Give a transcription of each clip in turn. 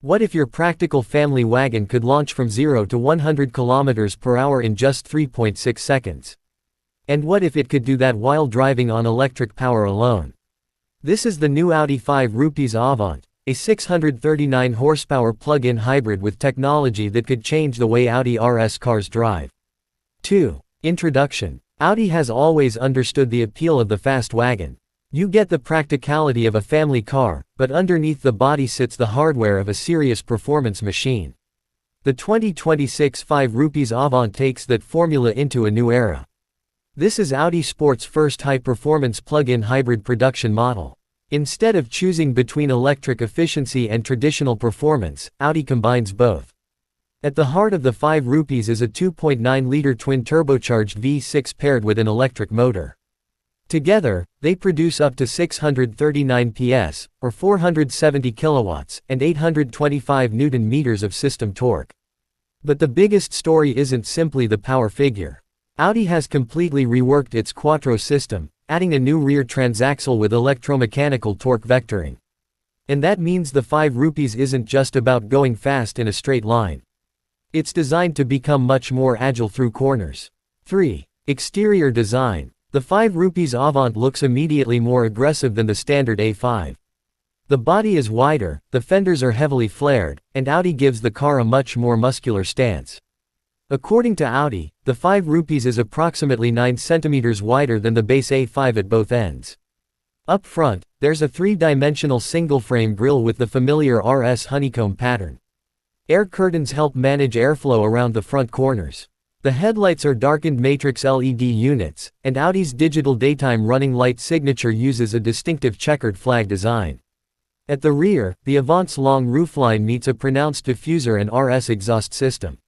What if your practical family wagon could launch from 0 to 100 km per hour in just 3.6 seconds? And what if it could do that while driving on electric power alone? This is the new Audi 5 Rupees Avant, a 639 horsepower plug-in hybrid with technology that could change the way Audi RS cars drive. 2. Introduction. Audi has always understood the appeal of the fast wagon. You get the practicality of a family car, but underneath the body sits the hardware of a serious performance machine. The 2026 5 Rupees Avant takes that formula into a new era. This is Audi Sport's first high-performance plug-in hybrid production model. Instead of choosing between electric efficiency and traditional performance, Audi combines both. At the heart of the 5 Rupees is a 2.9-liter twin-turbocharged V6 paired with an electric motor. Together, they produce up to 639 PS, or 470 kilowatts, and 825 Nm of system torque. But the biggest story isn't simply the power figure. Audi has completely reworked its Quattro system, adding a new rear transaxle with electromechanical torque vectoring. And that means the 5 Rupees isn't just about going fast in a straight line. It's designed to become much more agile through corners. 3. Exterior design. The 5 Rupees Avant looks immediately more aggressive than the standard A5. The body is wider, the fenders are heavily flared, and Audi gives the car a much more muscular stance. According to Audi, the 5 Rupees is approximately 9 cm wider than the base A5 at both ends. Up front, there's a 3-dimensional single-frame grille with the familiar RS honeycomb pattern. Air curtains help manage airflow around the front corners. The headlights are darkened matrix LED units, and Audi's digital daytime running light signature uses a distinctive checkered flag design. At the rear, the Avant's long roofline meets a pronounced diffuser and RS exhaust system.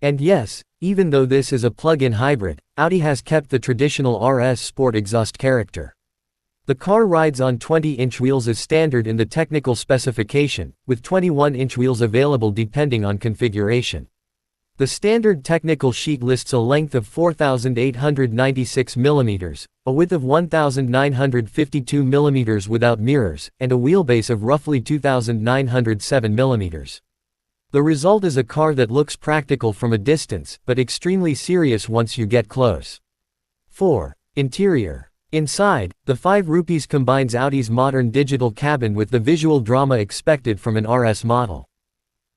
And yes, even though this is a plug-in hybrid, Audi has kept the traditional RS Sport exhaust character. The car rides on 20-inch wheels as standard in the technical specification, with 21-inch wheels available depending on configuration. The standard technical sheet lists a length of 4,896 mm, a width of 1,952 mm without mirrors, and a wheelbase of roughly 2,907 mm. The result is a car that looks practical from a distance, but extremely serious once you get close. 4. Interior. Inside, the 5 Rupees combines Audi's modern digital cabin with the visual drama expected from an RS model.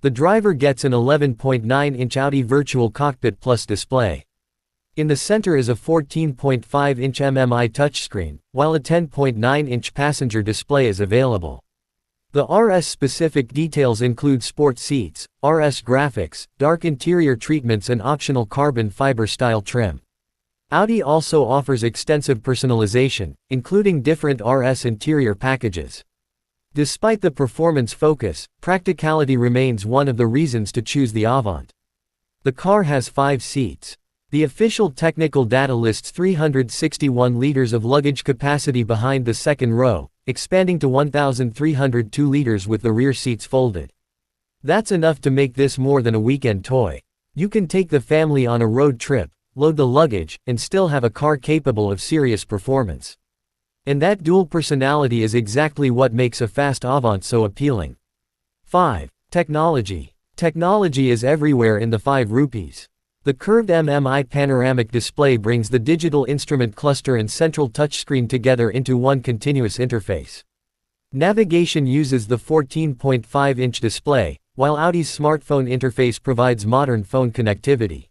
The driver gets an 11.9-inch Audi Virtual Cockpit Plus display. In the center is a 14.5-inch MMI touchscreen, while a 10.9-inch passenger display is available. The RS-specific details include sport seats, RS graphics, dark interior treatments and optional carbon fiber style trim. Audi also offers extensive personalization, including different RS interior packages. Despite the performance focus, practicality remains one of the reasons to choose the Avant. The car has 5 seats. The official technical data lists 361 liters of luggage capacity behind the second row, expanding to 1,302 liters with the rear seats folded. That's enough to make this more than a weekend toy. You can take the family on a road trip, load the luggage, and still have a car capable of serious performance. And that dual personality is exactly what makes a fast Avant so appealing. 5. Technology. Technology is everywhere in the 5 Rupees. The curved MMI panoramic display brings the digital instrument cluster and central touchscreen together into one continuous interface. Navigation uses the 14.5-inch display, while Audi's smartphone interface provides modern phone connectivity.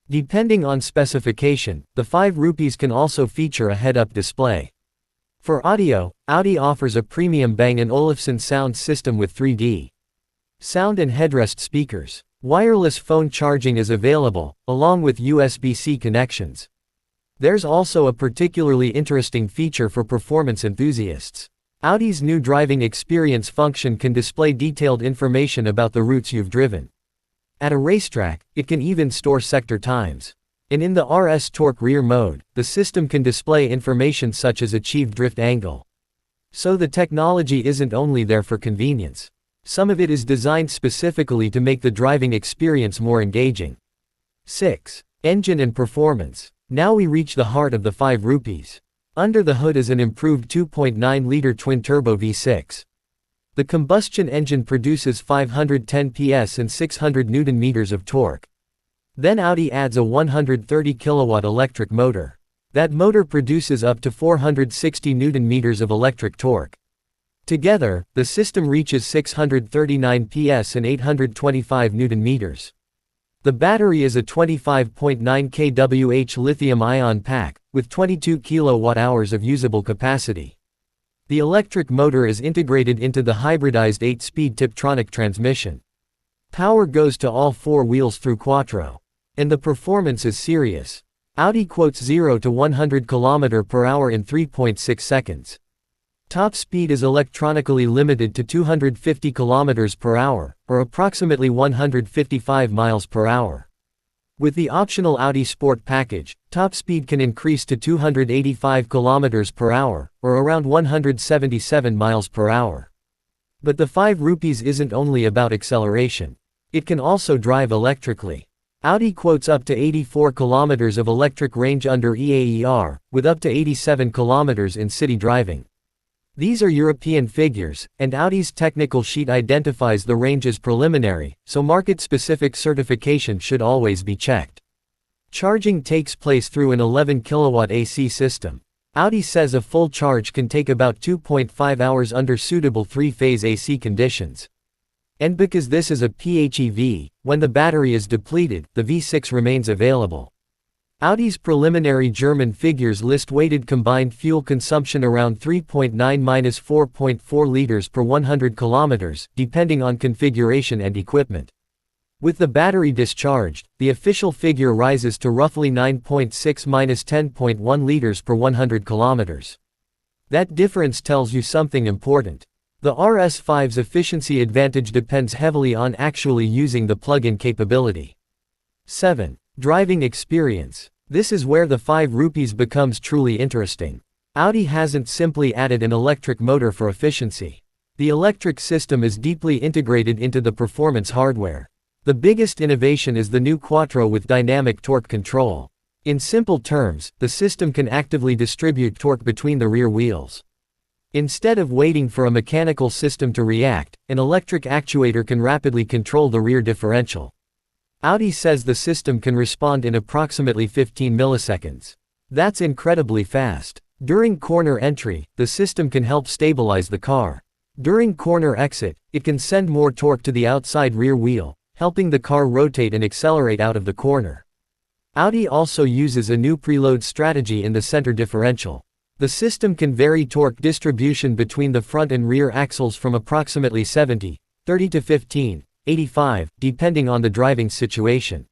Depending on specification, the 5 Rupees can also feature a head-up display. For audio, Audi offers a premium Bang & Olufsen sound system with 3D sound and headrest speakers. Wireless phone charging is available, along with USB-C connections. There's also a particularly interesting feature for performance enthusiasts. Audi's new driving experience function can display detailed information about the routes you've driven. At a racetrack, it can even store sector times. And in the RS Torque rear mode, the system can display information such as achieved drift angle. So the technology isn't only there for convenience. Some of it is designed specifically to make the driving experience more engaging. 6. Engine and performance. Now we reach the heart of the 5 Rupees. Under the hood is an improved 2.9-liter twin-turbo V6. The combustion engine produces 510 PS and 600 Nm of torque. Then Audi adds a 130 kW electric motor. That motor produces up to 460 Nm of electric torque. Together, the system reaches 639 PS and 825 Nm. The battery is a 25.9 kWh lithium-ion pack, with 22 kWh of usable capacity. The electric motor is integrated into the hybridized 8-speed Tiptronic transmission. Power goes to all four wheels through Quattro. And the performance is serious. Audi quotes 0 to 100 km/h in 3.6 seconds. Top speed is electronically limited to 250 km/h, or approximately 155 mph. With the optional Audi Sport package, top speed can increase to 285 km/h, or around 177 mph. But the 5 rupees isn't only about acceleration. It can also drive electrically. Audi quotes up to 84 km of electric range under EAER, with up to 87 km in city driving. These are European figures, and Audi's technical sheet identifies the range as preliminary, so market-specific certification should always be checked. Charging takes place through an 11 kW AC system. Audi says a full charge can take about 2.5 hours under suitable 3-phase AC conditions. And because this is a PHEV, when the battery is depleted, the V6 remains available. Audi's preliminary German figures list weighted combined fuel consumption around 3.9–4.4 liters per 100 kilometers, depending on configuration and equipment. With the battery discharged, the official figure rises to roughly 9.6–10.1 liters per 100 kilometers. That difference tells you something important. The RS5's efficiency advantage depends heavily on actually using the plug-in capability. 7. Driving experience. This is where the 5 rupees becomes truly interesting. Audi hasn't simply added an electric motor for efficiency. The electric system is deeply integrated into the performance hardware. The biggest innovation is the new Quattro with dynamic torque control. In simple terms, the system can actively distribute torque between the rear wheels. Instead of waiting for a mechanical system to react, an electric actuator can rapidly control the rear differential. Audi says the system can respond in approximately 15 milliseconds. That's incredibly fast. During corner entry, the system can help stabilize the car. During corner exit, it can send more torque to the outside rear wheel, helping the car rotate and accelerate out of the corner. Audi also uses a new preload strategy in the center differential. The system can vary torque distribution between the front and rear axles from approximately 70, 30 to 15, 85, depending on the driving situation.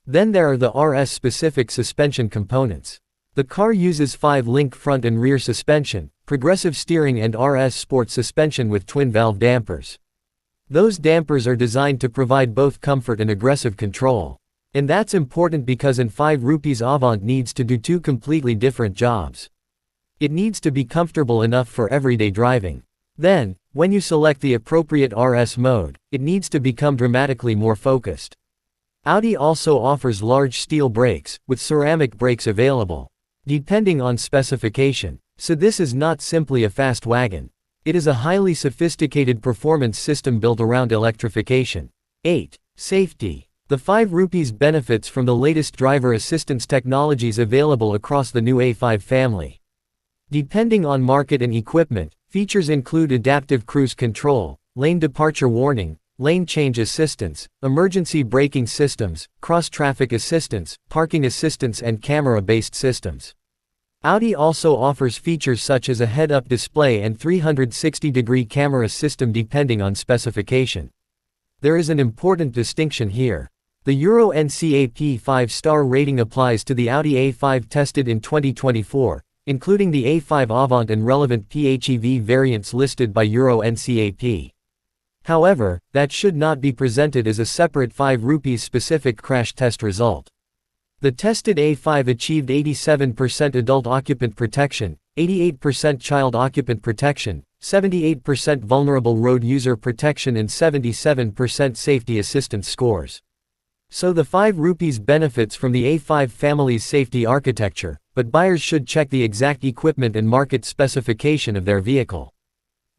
Then there are the RS-specific suspension components. The car uses 5-link front and rear suspension, progressive steering and RS Sport suspension with twin-valve dampers. Those dampers are designed to provide both comfort and aggressive control. And that's important because in 5 rupees Avant needs to do 2 completely different jobs. It needs to be comfortable enough for everyday driving. Then, when you select the appropriate RS mode, it needs to become dramatically more focused. Audi also offers large steel brakes, with ceramic brakes available, depending on specification. So this is not simply a fast wagon. It is a highly sophisticated performance system built around electrification. 8. Safety. The 5 rupees benefits from the latest driver assistance technologies available across the new A5 family. Depending on market and equipment, features include adaptive cruise control, lane departure warning, lane change assistance, emergency braking systems, cross-traffic assistance, parking assistance and camera-based systems. Audi also offers features such as a head-up display and 360-degree camera system depending on specification. There is an important distinction here. The Euro NCAP 5-star rating applies to the Audi A5 tested in 2024, including the A5 Avant and relevant PHEV variants listed by Euro NCAP. However, that should not be presented as a separate 5 rupees specific crash test result. The tested A5 achieved 87% adult occupant protection, 88% child occupant protection, 78% vulnerable road user protection and 77% safety assistance scores. So the 5 rupees benefits from the A5 family's safety architecture, but buyers should check the exact equipment and market specification of their vehicle.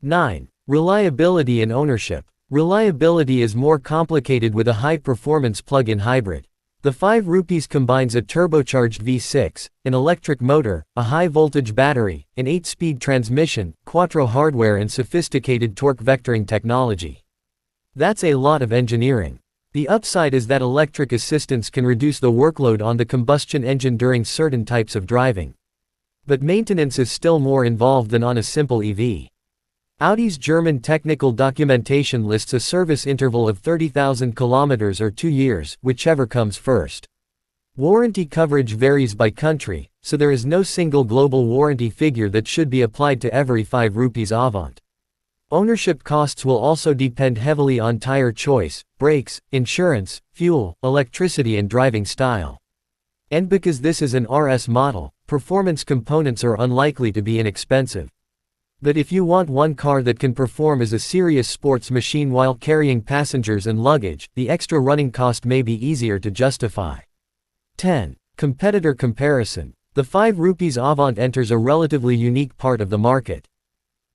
9. Reliability and ownership. Reliability is more complicated with a high-performance plug-in hybrid. The 5 rupees combines a turbocharged V6, an electric motor, a high-voltage battery, an 8-speed transmission, Quattro hardware and sophisticated torque vectoring technology. That's a lot of engineering. The upside is that electric assistance can reduce the workload on the combustion engine during certain types of driving. But maintenance is still more involved than on a simple EV. Audi's German technical documentation lists a service interval of 30,000 kilometers or 2 years, whichever comes first. Warranty coverage varies by country, so there is no single global warranty figure that should be applied to every 5 rupees Avant. Ownership costs will also depend heavily on tire choice, brakes, insurance, fuel, electricity and driving style. And because this is an RS model, performance components are unlikely to be inexpensive. But if you want one car that can perform as a serious sports machine while carrying passengers and luggage, the extra running cost may be easier to justify. 10. Competitor comparison. The 5 rupees Avant enters a relatively unique part of the market.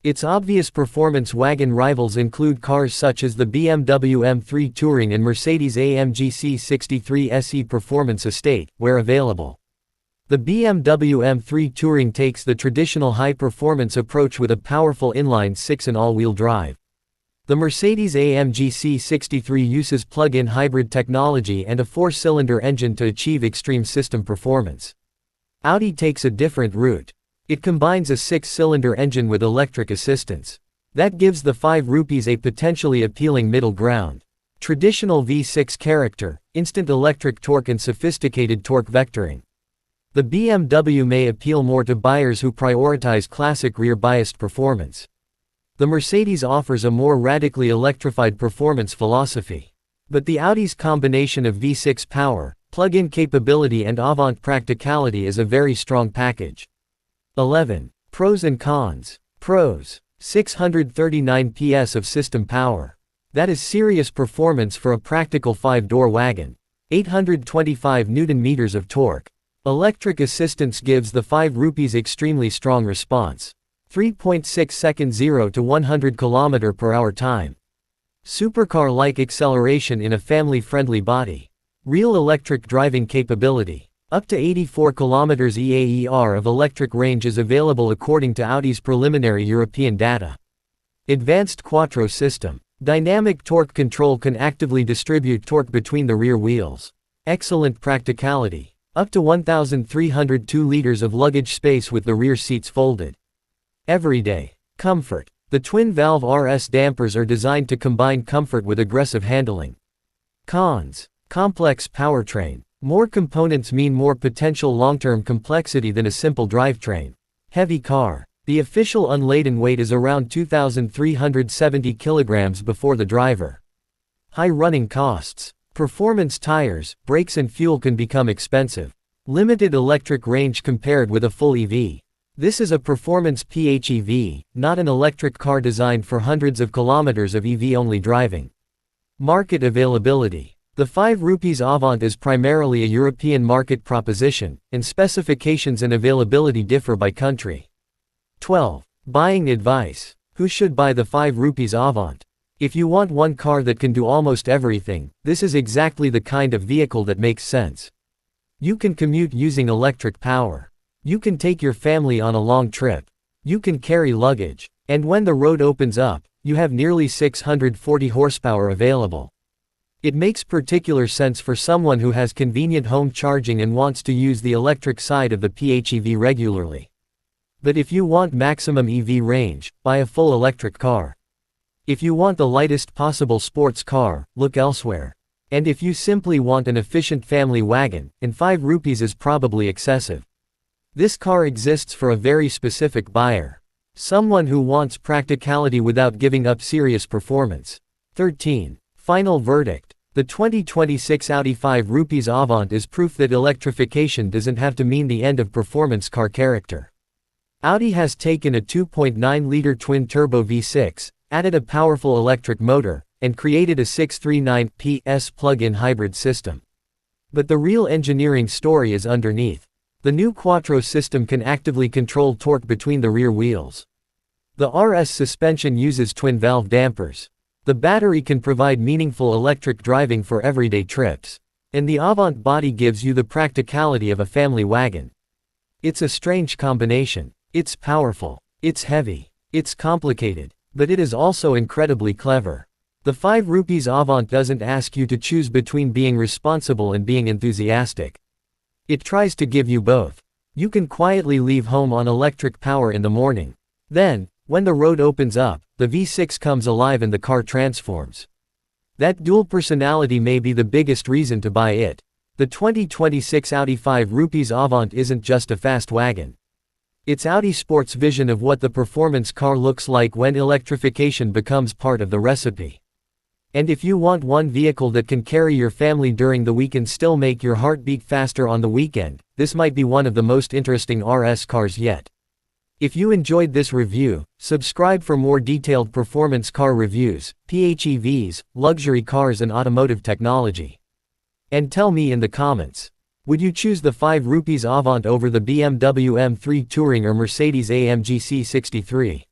Its obvious performance wagon rivals include cars such as the BMW M3 Touring and Mercedes-AMG C63 SE Performance Estate, where available. The BMW M3 Touring takes the traditional high-performance approach with a powerful inline-6 and all-wheel drive. The Mercedes-AMG C63 uses plug-in hybrid technology and a 4-cylinder engine to achieve extreme system performance. Audi takes a different route. It combines a 6-cylinder engine with electric assistance. That gives the 5 rupees a potentially appealing middle ground. Traditional V6 character, instant electric torque and sophisticated torque vectoring. The BMW may appeal more to buyers who prioritize classic rear-biased performance. The Mercedes offers a more radically electrified performance philosophy. But the Audi's combination of V6 power, plug-in capability and Avant practicality is a very strong package. 11. Pros and cons. Pros. 639 PS of system power. That is serious performance for a practical 5-door wagon. 825 Nm of torque. Electric assistance gives the 5 rupees extremely strong response. 3.6 seconds 0 to 100 km/h time. Supercar-like acceleration in a family-friendly body. Real electric driving capability. Up to 84 km EAER of electric range is available according to Audi's preliminary European data. Advanced Quattro system. Dynamic torque control can actively distribute torque between the rear wheels. Excellent practicality. Up to 1,302 liters of luggage space with the rear seats folded. Everyday comfort. The twin-valve RS dampers are designed to combine comfort with aggressive handling. Cons. Complex powertrain. More components mean more potential long-term complexity than a simple drivetrain. Heavy car. The official unladen weight is around 2,370 kilograms before the driver. High running costs. Performance tires, brakes and fuel can become expensive. Limited electric range compared with a full EV. This is a performance PHEV, not an electric car designed for hundreds of kilometers of EV-only driving. Market availability. The 5 rupees Avant is primarily a European market proposition, and specifications and availability differ by country. 12. Buying advice. Who should buy the 5 rupees Avant? If you want one car that can do almost everything, this is exactly the kind of vehicle that makes sense. You can commute using electric power. You can take your family on a long trip. You can carry luggage. And when the road opens up, you have nearly 640 horsepower available. It makes particular sense for someone who has convenient home charging and wants to use the electric side of the PHEV regularly. But if you want maximum EV range, buy a full electric car. If you want the lightest possible sports car, look elsewhere. And if you simply want an efficient family wagon, and 5 rupees is probably excessive. This car exists for a very specific buyer. Someone who wants practicality without giving up serious performance. 13. Final verdict. The 2026 Audi 5 rupees Avant is proof that electrification doesn't have to mean the end of performance car character. Audi has taken a 2.9-liter twin-turbo V6, added a powerful electric motor, and created a 639 PS plug-in hybrid system. But the real engineering story is underneath. The new Quattro system can actively control torque between the rear wheels. The RS suspension uses twin-valve dampers. The battery can provide meaningful electric driving for everyday trips. And the Avant body gives you the practicality of a family wagon. It's a strange combination. It's powerful. It's heavy. It's complicated. But it is also incredibly clever. The 5 rupees Avant doesn't ask you to choose between being responsible and being enthusiastic. It tries to give you both. You can quietly leave home on electric power in the morning. Then, when the road opens up, the V6 comes alive and the car transforms. That dual personality may be the biggest reason to buy it. The 2026 Audi 5 rupees Avant isn't just a fast wagon. It's Audi Sport's vision of what the performance car looks like when electrification becomes part of the recipe. And if you want one vehicle that can carry your family during the week and still make your heart beat faster on the weekend, this might be one of the most interesting RS cars yet. If you enjoyed this review, subscribe for more detailed performance car reviews, PHEVs, luxury cars and automotive technology. And tell me in the comments, would you choose the 5 rupees Avant over the BMW M3 Touring or Mercedes-AMG C63?